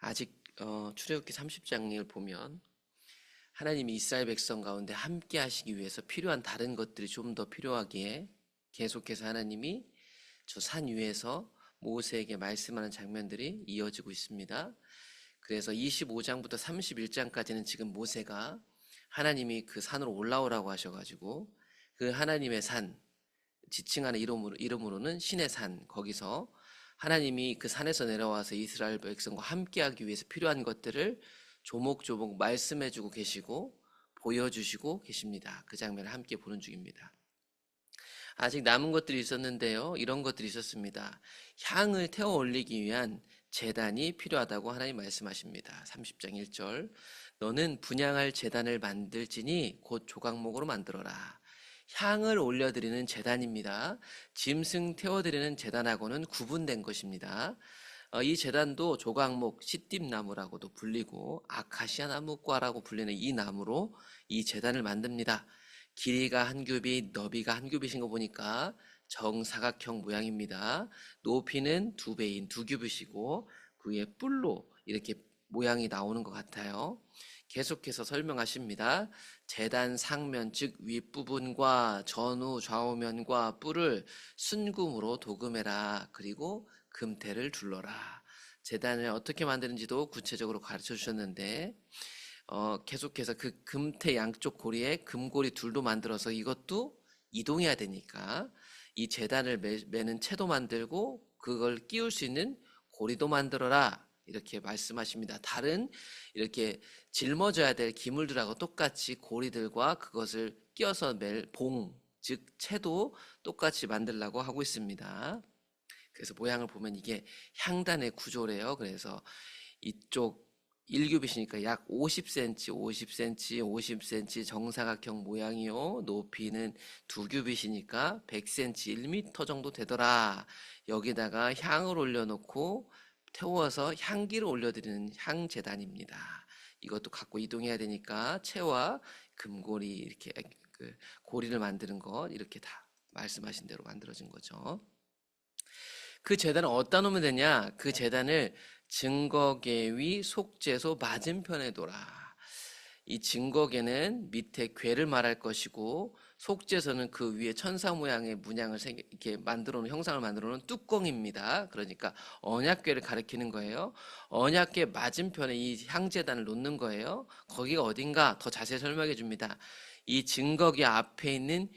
아직 출애굽기 30장을 보면 하나님이 이스라엘 백성 가운데 함께 하시기 위해서 필요한 다른 것들이 좀 더 필요하기에 계속해서 하나님이 저 산 위에서 모세에게 말씀하는 장면들이 이어지고 있습니다. 그래서 25장부터 31장까지는 지금 모세가 하나님이 그 산으로 올라오라고 하셔가지고 그 하나님의 산, 지칭하는 이름으로는 신의 산, 거기서 하나님이 그 산에서 내려와서 이스라엘 백성과 함께하기 위해서 필요한 것들을 조목조목 말씀해주고 계시고 보여주시고 계십니다. 그 장면을 함께 보는 중입니다. 아직 남은 것들이 있었는데요, 이런 것들이 있었습니다. 향을 태워 올리기 위한 제단이 필요하다고 하나님 말씀하십니다. 30장 1절, 너는 분향할 제단을 만들지니 곧 조각목으로 만들어라. 향을 올려드리는 제단입니다. 짐승 태워드리는 제단하고는 구분된 것입니다. 이 제단도 조각목, 시띠나무라고도 불리고 아카시아 나무과라고 불리는 이 나무로 이 제단을 만듭니다. 길이가 한 규빗, 너비가 한 규빗인 거 보니까 정사각형 모양입니다. 높이는 2배인 2규빗이고 그 위에 뿔로 이렇게 모양이 나오는 것 같아요. 계속해서 설명하십니다. 제단 상면 즉 윗부분과 전후 좌우면과 뿔을 순금으로 도금해라. 그리고 금태를 둘러라. 제단을 어떻게 만드는지도 구체적으로 가르쳐 주셨는데 계속해서 그 금태 양쪽 고리에 금고리 둘도 만들어서 이것도 이동해야 되니까 이 제단을 매는 채도 만들고 그걸 끼울 수 있는 고리도 만들어라. 이렇게 말씀하십니다. 다른 이렇게 짊어져야 될 기물들하고 똑같이 고리들과 그것을 끼워서 맬 봉, 즉 채도 똑같이 만들라고 하고 있습니다. 그래서 모양을 보면 이게 향단의 구조래요. 그래서 이쪽 1규빗이니까 약 50cm, 50cm, 50cm 정사각형 모양이요. 높이는 2규빗이니까 100cm, 1m 정도 되더라. 여기다가 향을 올려놓고 태워서 향기를 올려드리는 향제단입니다. 이것도 갖고 이동해야 되니까 채와 금고리 이렇게 그 고리를 만드는 것 이렇게 다 말씀하신 대로 만들어진 거죠. 그 제단을 어디다 놓으면 되냐? 그 제단을 증거궤 위 속죄소 맞은편에 둬라. 이 증거궤는 밑에 궤를 말할 것이고 속죄소는 그 위에 천사 모양의 문양을 이렇게 만들어 놓은 형상을 만들어 놓은 뚜껑입니다. 그러니까 언약궤를 가리키는 거예요. 언약궤 맞은편에 이 향제단을 놓는 거예요. 거기가 어딘가 더 자세히 설명해 줍니다. 이 증거궤 앞에 있는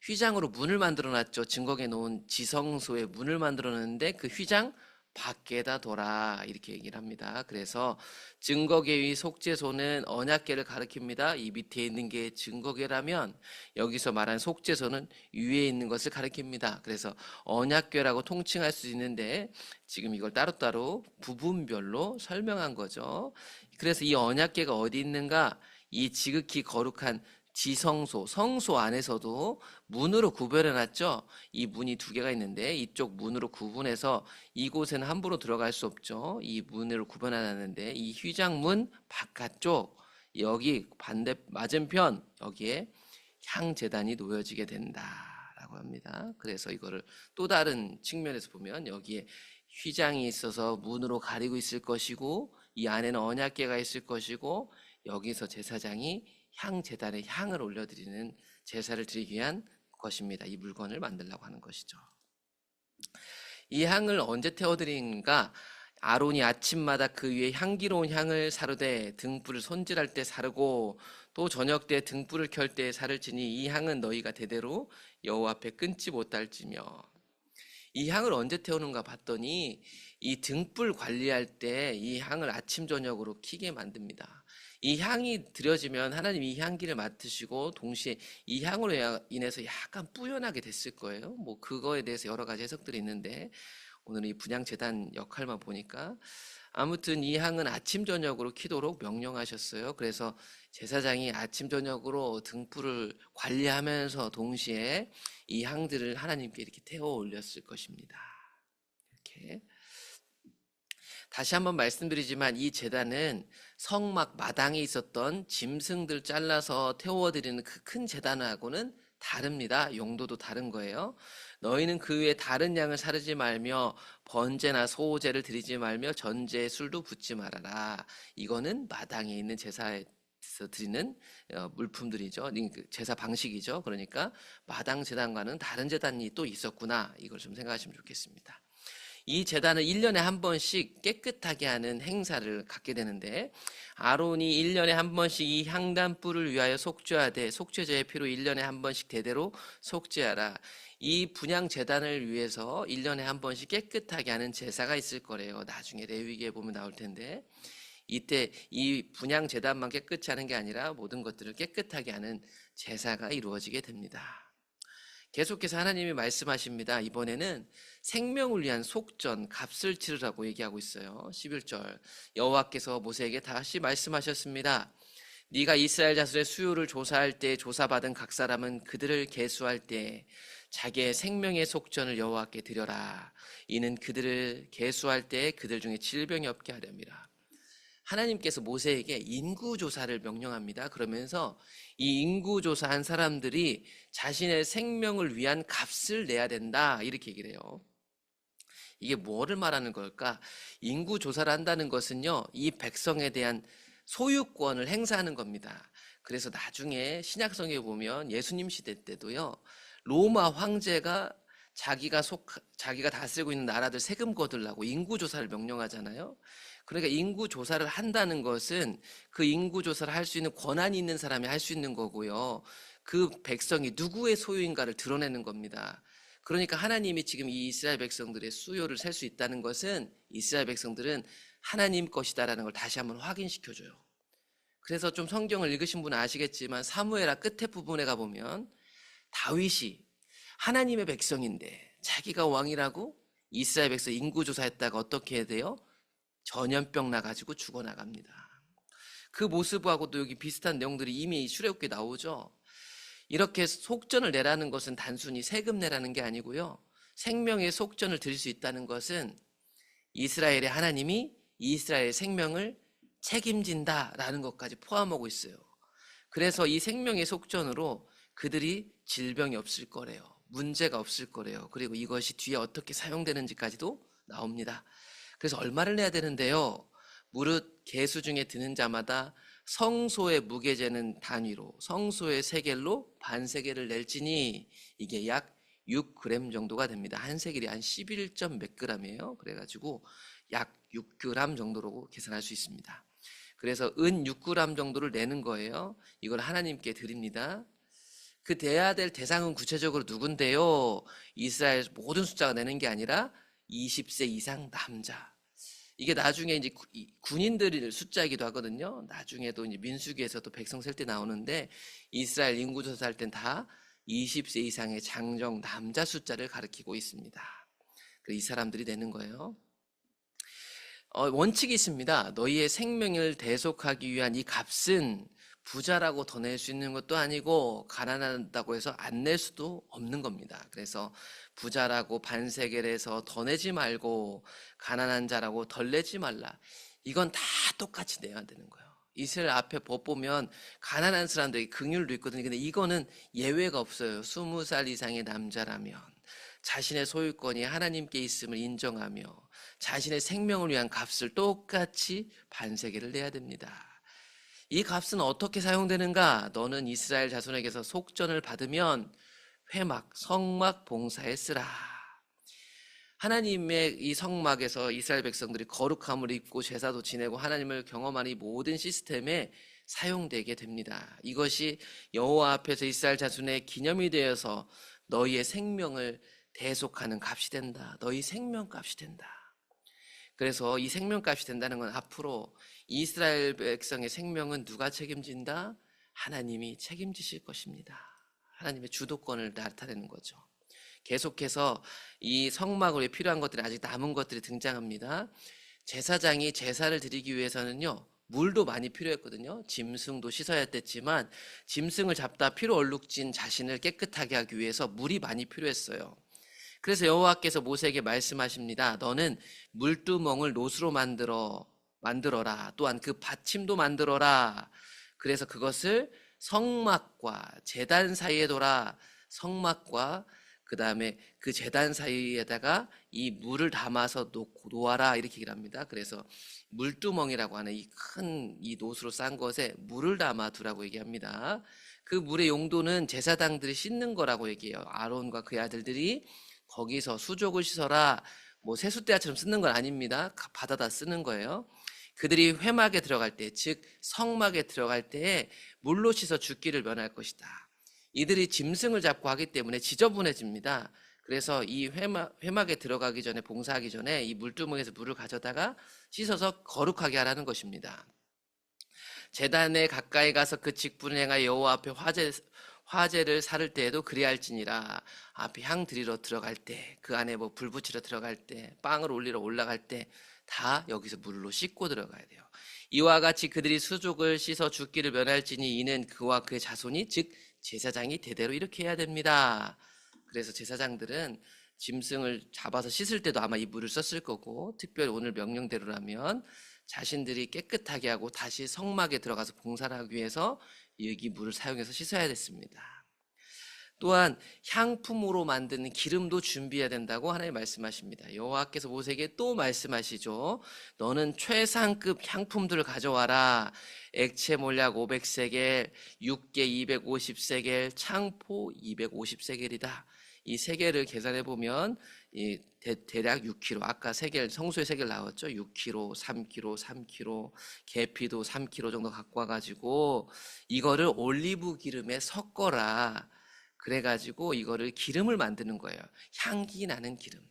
휘장으로 문을 만들어 놨죠. 증거궤에 놓은 지성소에 문을 만들어 놨는데 그 휘장 밖에다 둬라 이렇게 얘기를 합니다. 그래서 증거궤 위 속죄소는 언약궤를 가리킵니다. 이 밑에 있는 게 증거궤라면 여기서 말한 속죄소는 위에 있는 것을 가리킵니다. 그래서 언약궤라고 통칭할 수 있는데 지금 이걸 따로따로 부분별로 설명한 거죠. 그래서 이 언약궤가 어디 있는가? 이 지극히 거룩한 지성소, 성소 안에서도 문으로 구별해 놨죠. 이 문이 2개가 있는데 이쪽 문으로 구분해서 이곳에는 함부로 들어갈 수 없죠. 이 문으로 구분해 놨는데 이 휘장문 바깥쪽 여기 반대 맞은편 여기에 향제단이 놓여지게 된다라고 합니다. 그래서 이거를 또 다른 측면에서 보면 여기에 휘장이 있어서 문으로 가리고 있을 것이고 이 안에는 언약궤가 있을 것이고 여기서 제사장이 향제단에 향을 올려드리는 제사를 드리기 위한 것입니다. 이 물건을 만들려고 하는 것이죠. 이 향을 언제 태워드리는가? 아론이 아침마다 그 위에 향기로운 향을 사르되 등불을 손질할 때 사르고 또 저녁 때 등불을 켤 때 사를지니 이 향은 너희가 대대로 여호와 앞에 끊지 못할지며. 이 향을 언제 태우는가 봤더니 이 등불 관리할 때 이 향을 아침 저녁으로 켜게 만듭니다. 이 향이 드려지면 하나님이 이 향기를 맡으시고 동시에 이 향으로 인해서 약간 뿌연하게 됐을 거예요. 뭐 그거에 대해서 여러 가지 해석들이 있는데 오늘 이 분향제단 역할만 보니까 아무튼 이 향은 아침 저녁으로 켜도록 명령하셨어요. 그래서 제사장이 아침 저녁으로 등불을 관리하면서 동시에 이 향들을 하나님께 이렇게 태워 올렸을 것입니다. 이렇게 다시 한번 말씀드리지만 이 제단은 성막 마당에 있었던 짐승들 잘라서 태워드리는 그 큰 제단하고는 다릅니다. 용도도 다른 거예요. 너희는 그 외에 다른 양을 사르지 말며 번제나 소제를 드리지 말며 전제에 술도 붓지 말아라. 이거는 마당에 있는 제사에서 드리는 물품들이죠. 제사 방식이죠. 그러니까 마당 제단과는 다른 제단이 또 있었구나. 이걸 좀 생각하시면 좋겠습니다. 이 제단은 1년에 한 번씩 깨끗하게 하는 행사를 갖게 되는데, 아론이 1년에 한 번씩 이 향단불을 위하여 속죄하되 속죄제의 피로 1년에 한 번씩 대대로 속죄하라. 이 분향 제단을 위해서 1년에 한 번씩 깨끗하게 하는 제사가 있을 거래요. 나중에 레위기에 보면 나올 텐데, 이때 이 분향 제단만 깨끗이 하는 게 아니라 모든 것들을 깨끗하게 하는 제사가 이루어지게 됩니다. 계속해서 하나님이 말씀하십니다. 이번에는 생명을 위한 속전, 값을 치르라고 얘기하고 있어요. 11절, 여호와께서 모세에게 다시 말씀하셨습니다. 네가 이스라엘 자손의 수요를 조사할 때 조사받은 각 사람은 그들을 계수할 때 자기의 생명의 속전을 여호와께 드려라. 이는 그들을 계수할 때 그들 중에 질병이 없게 하렵니다. 하나님께서 모세에게 인구조사를 명령합니다. 그러면서 이 인구조사한 사람들이 자신의 생명을 위한 값을 내야 된다, 이렇게 얘기를 해요. 이게 뭐를 말하는 걸까? 인구조사를 한다는 것은요, 이 백성에 대한 소유권을 행사하는 겁니다. 그래서 나중에 신약성에 보면 예수님 시대 때도요, 로마 황제가 자기가 다스리고 있는 나라들 세금 거두려고 인구조사를 명령하잖아요. 그러니까 인구조사를 한다는 것은 그 인구조사를 할 수 있는 권한이 있는 사람이 할 수 있는 거고요. 그 백성이 누구의 소유인가를 드러내는 겁니다. 그러니까 하나님이 지금 이 이스라엘 백성들의 수요를 셀 수 있다는 것은 이스라엘 백성들은 하나님 것이다라는 걸 다시 한번 확인시켜줘요. 그래서 좀 성경을 읽으신 분은 아시겠지만 사무엘하 끝에 부분에 가보면 다윗이 하나님의 백성인데 자기가 왕이라고 이스라엘 백성 인구조사했다가 어떻게 해야 돼요? 전염병 나가지고 죽어나갑니다. 그 모습하고도 여기 비슷한 내용들이 이미 출애굽기에 나오죠. 이렇게 속전을 내라는 것은 단순히 세금 내라는 게 아니고요, 생명의 속전을 드릴 수 있다는 것은 이스라엘의 하나님이 이스라엘의 생명을 책임진다라는 것까지 포함하고 있어요. 그래서 이 생명의 속전으로 그들이 질병이 없을 거래요. 문제가 없을 거래요. 그리고 이것이 뒤에 어떻게 사용되는지까지도 나옵니다. 그래서 얼마를 내야 되는데요? 무릇 계수 중에 드는 자마다 성소의 무게 재는 단위로 성소의 세겔로 반세겔을 낼지니 이게 약 6g 정도가 됩니다. 한 세겔이 한 11점 몇 g이에요. 그래가지고 약 6g 정도로 계산할 수 있습니다. 그래서 은 6g 정도를 내는 거예요. 이걸 하나님께 드립니다. 그 돼야 될 대상은 구체적으로 누군데요? 이스라엘 모든 숫자가 내는 게 아니라 20세 이상 남자. 이게 나중에 이제 군인들 숫자이기도 하거든요. 나중에도 이제 민수기에서도 백성 셀 때 나오는데 이스라엘 인구조사 할 땐 다 20세 이상의 장정 남자 숫자를 가리키고 있습니다. 이 사람들이 내는 거예요. 원칙이 있습니다. 너희의 생명을 대속하기 위한 이 값은 부자라고 더 낼 수 있는 것도 아니고 가난하다고 해서 안 낼 수도 없는 겁니다. 그래서 부자라고 반세겔에서 더 내지 말고 가난한 자라고 덜 내지 말라. 이건 다 똑같이 내야 되는 거예요. 이스라엘 앞에 법 보면 가난한 사람들에게 긍휼도 있거든요. 근데 이거는 예외가 없어요. 20살 이상의 남자라면 자신의 소유권이 하나님께 있음을 인정하며 자신의 생명을 위한 값을 똑같이 반세겔을 내야 됩니다. 이 값은 어떻게 사용되는가? 너는 이스라엘 자손에게서 속전을 받으면 회막, 성막 봉사에 쓰라. 하나님의 이 성막에서 이스라엘 백성들이 거룩함을 입고 제사도 지내고 하나님을 경험하는 이 모든 시스템에 사용되게 됩니다. 이것이 여호와 앞에서 이스라엘 자손의 기념이 되어서 너희의 생명을 대속하는 값이 된다. 너희 생명값이 된다. 그래서 이 생명값이 된다는 건 앞으로 이스라엘 백성의 생명은 누가 책임진다? 하나님이 책임지실 것입니다. 하나님의 주도권을 나타내는 거죠. 계속해서 이 성막을 위해 필요한 것들이 아직 남은 것들이 등장합니다. 제사장이 제사를 드리기 위해서는요, 물도 많이 필요했거든요. 짐승도 씻어야 됐지만 짐승을 잡다 피로 얼룩진 자신을 깨끗하게 하기 위해서 물이 많이 필요했어요. 그래서 여호와께서 모세에게 말씀하십니다. 너는 물두멍을 노수로 만들어라. 또한 그 받침도 만들어라. 그래서 그것을 성막과 제단 사이에 둬라. 성막과 그 다음에 그 제단 사이에다가 이 물을 담아서 놓아라 이렇게 얘기를 합니다. 그래서 물두멍이라고 하는 이 큰 이 놋으로 싼 것에 물을 담아 두라고 얘기합니다. 그 물의 용도는 제사장들이 씻는 거라고 얘기해요. 아론과 그의 아들들이 거기서 수족을 씻어라, 뭐 세숫대야처럼 쓰는 건 아닙니다. 받아다 쓰는 거예요. 그들이 회막에 들어갈 때, 즉 성막에 들어갈 때에 물로 씻어 죽기를 면할 것이다. 이들이 짐승을 잡고 하기 때문에 지저분해집니다. 그래서 이 회막에 들어가기 전에, 봉사하기 전에 이 물두멍에서 물을 가져다가 씻어서 거룩하게 하라는 것입니다. 제단에 가까이 가서 그 직분을 행하여 여호와 앞에 화제를 사를 때에도 그리할지니라. 앞에 향 드리러 들어갈 때, 그 안에 뭐 불 붙이러 들어갈 때, 빵을 올리러 올라갈 때 다 여기서 물로 씻고 들어가야 돼요. 이와 같이 그들이 수족을 씻어 죽기를 면할지니 이는 그와 그의 자손이, 즉 제사장이 대대로 이렇게 해야 됩니다. 그래서 제사장들은 짐승을 잡아서 씻을 때도 아마 이 물을 썼을 거고, 특별히 오늘 명령대로라면 자신들이 깨끗하게 하고 다시 성막에 들어가서 봉사를 하기 위해서 여기 물을 사용해서 씻어야 됐습니다. 또한 향품으로 만드는 기름도 준비해야 된다고 하나님 말씀하십니다. 여호와께서 모세에게 또 말씀하시죠. 너는 최상급 향품들을 가져와라. 액체 몰약 500세겔, 육개 250세겔, 창포 250세겔이다. 이 세 개를 계산해 보면 대략 6kg. 아까 세겔, 성수의 세겔 나왔죠. 6kg, 3kg, 3kg, 계피도 3kg 정도 갖고 와가지고 이거를 올리브 기름에 섞어라. 그래가지고 이거를 기름을 만드는 거예요. 향기 나는 기름.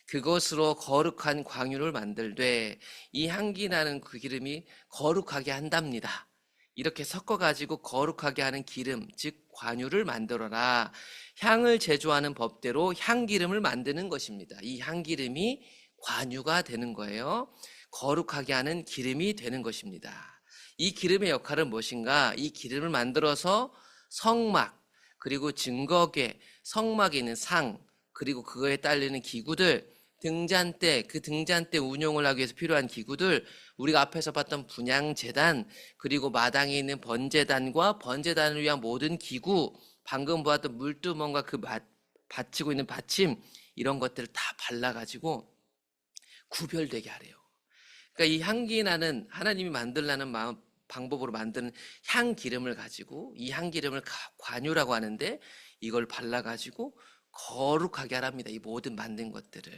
그것으로 거룩한 광유를 만들되 이 향기 나는 그 기름이 거룩하게 한답니다. 이렇게 섞어가지고 거룩하게 하는 기름, 즉 관유를 만들어라. 향을 제조하는 법대로 향기름을 만드는 것입니다. 이 향기름이 관유가 되는 거예요. 거룩하게 하는 기름이 되는 것입니다. 이 기름의 역할은 무엇인가? 이 기름을 만들어서 성막, 그리고 증거궤, 성막에 있는 상, 그리고 그거에 딸리는 기구들, 등잔대, 그 등잔대 운용을 하기 위해서 필요한 기구들, 우리가 앞에서 봤던 분향제단, 그리고 마당에 있는 번제단과 번제단을 위한 모든 기구, 방금 보았던 물두멍과 그 받치고 있는 받침, 이런 것들을 다 발라가지고 구별되게 하래요. 그러니까 이 향기 나는, 하나님이 만들라는 방법으로 만드는 향기름을 가지고, 이 향기름을 관유라고 하는데 이걸 발라가지고 거룩하게 하랍니다. 이 모든 만든 것들을.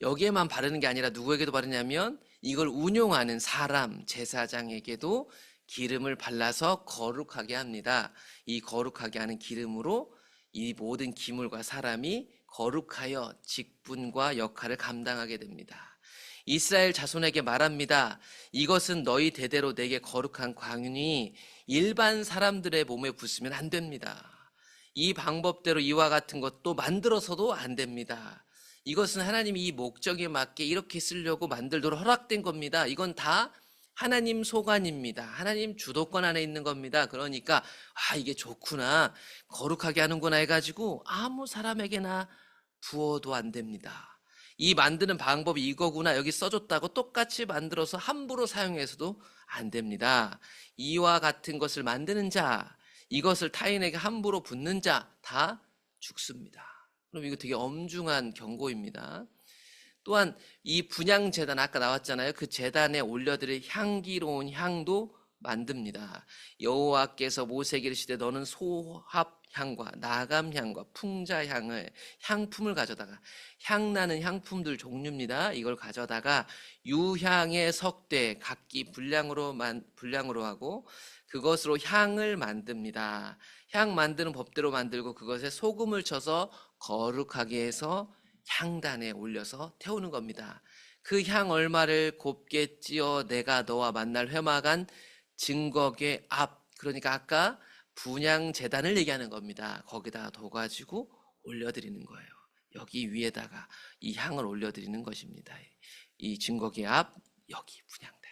여기에만 바르는 게 아니라 누구에게도 바르냐면 이걸 운용하는 사람, 제사장에게도 기름을 발라서 거룩하게 합니다. 이 거룩하게 하는 기름으로 이 모든 기물과 사람이 거룩하여 직분과 역할을 감당하게 됩니다. 이스라엘 자손에게 말합니다. 이것은 너희 대대로 내게 거룩한 광유니 일반 사람들의 몸에 붓으면 안 됩니다. 이 방법대로 이와 같은 것도 만들어서도 안 됩니다. 이것은 하나님이 이 목적에 맞게 이렇게 쓰려고 만들도록 허락된 겁니다. 이건 다 하나님 소관입니다. 하나님 주도권 안에 있는 겁니다. 그러니까 이게 좋구나, 거룩하게 하는구나 해가지고 아무 사람에게나 부어도 안 됩니다. 이 만드는 방법이 이거구나, 여기 써줬다고 똑같이 만들어서 함부로 사용해서도 안 됩니다. 이와 같은 것을 만드는 자, 이것을 타인에게 함부로 붓는 자 다 죽습니다. 그럼 이거 되게 엄중한 경고입니다. 또한 이 분향제단, 아까 나왔잖아요. 그 제단에 올려드릴 향기로운 향도 만듭니다. 여호와께서 모세에게 이르시되 너는 소합향과 나감향과 풍자향을, 향품을 가져다가, 향나는 향품들 종류입니다. 이걸 가져다가 유향의 석대 각기 분량으로 하고 그것으로 향을 만듭니다. 향 만드는 법대로 만들고 그것에 소금을 쳐서 거룩하게 해서 향단에 올려서 태우는 겁니다. 그 향 얼마를 곱게 찌어 내가 너와 만날 회막안 증거궤 앞, 그러니까 아까 분향제단을 얘기하는 겁니다. 거기다가 둬가지고 올려드리는 거예요. 여기 위에다가 이 향을 올려드리는 것입니다. 이 증거궤 앞, 여기 분향단.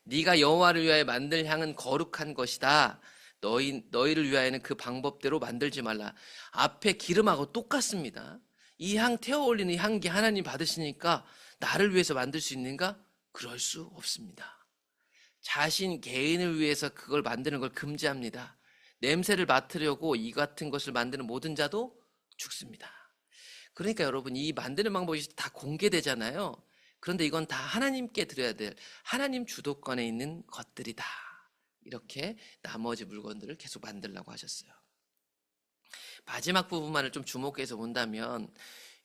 네가 여호와를 위하여 만들 향은 거룩한 것이다. 너희를 위하여는 그 방법대로 만들지 말라. 앞에 기름하고 똑같습니다. 이 향 태워 올리는 향기 하나님 받으시니까 나를 위해서 만들 수 있는가? 그럴 수 없습니다. 자신 개인을 위해서 그걸 만드는 걸 금지합니다. 냄새를 맡으려고 이 같은 것을 만드는 모든 자도 죽습니다. 그러니까 여러분, 이 만드는 방법이 다 공개되잖아요. 그런데 이건 다 하나님께 드려야 될 하나님 주도권에 있는 것들이다. 이렇게 나머지 물건들을 계속 만들라고 하셨어요. 마지막 부분만을 좀 주목해서 본다면,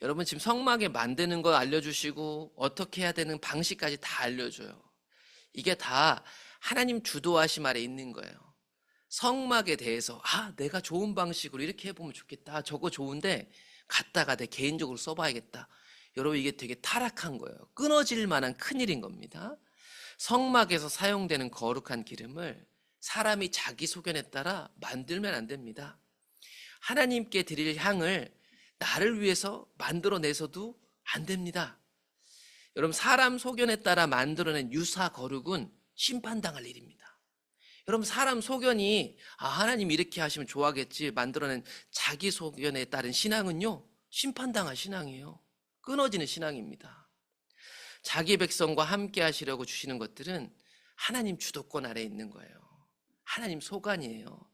여러분 지금 성막에 만드는 거 알려주시고 어떻게 해야 되는 방식까지 다 알려줘요. 이게 다 하나님 주도하심 아래 있는 거예요. 성막에 대해서 내가 좋은 방식으로 이렇게 해보면 좋겠다, 저거 좋은데 갖다가 내 개인적으로 써봐야겠다. 여러분, 이게 되게 타락한 거예요. 끊어질 만한 큰일인 겁니다. 성막에서 사용되는 거룩한 기름을 사람이 자기 소견에 따라 만들면 안 됩니다. 하나님께 드릴 향을 나를 위해서 만들어내서도 안 됩니다. 여러분, 사람 소견에 따라 만들어낸 유사 거룩은 심판당할 일입니다. 여러분, 사람 소견이 하나님 이렇게 하시면 좋아하겠지 만들어낸 자기 소견에 따른 신앙은요, 심판당할 신앙이에요. 끊어지는 신앙입니다. 자기 백성과 함께 하시려고 주시는 것들은 하나님 주도권 아래에 있는 거예요. 하나님 소관이에요.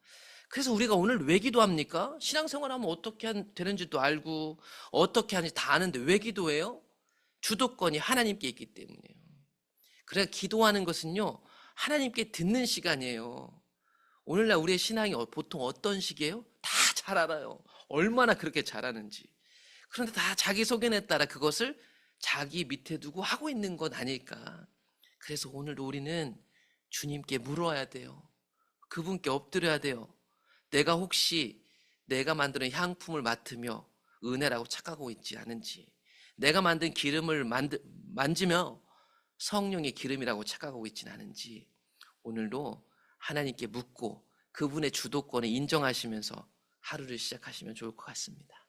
그래서 우리가 오늘 왜 기도합니까? 신앙생활하면 어떻게 되는지도 알고 어떻게 하는지 다 아는데 왜 기도해요? 주도권이 하나님께 있기 때문이에요. 그래서 기도하는 것은요, 하나님께 듣는 시간이에요. 오늘날 우리의 신앙이 보통 어떤 식이에요? 다 잘 알아요. 얼마나 그렇게 잘하는지. 그런데 다 자기 소견에 따라 그것을 자기 밑에 두고 하고 있는 건 아닐까. 그래서 오늘 우리는 주님께 물어야 돼요. 그분께 엎드려야 돼요. 내가 혹시 내가 만드는 향품을 맡으며 은혜라고 착각하고 있지 않은지, 내가 만든 기름을 만지며 성령의 기름이라고 착각하고 있지는 않은지, 오늘도 하나님께 묻고 그분의 주도권을 인정하시면서 하루를 시작하시면 좋을 것 같습니다.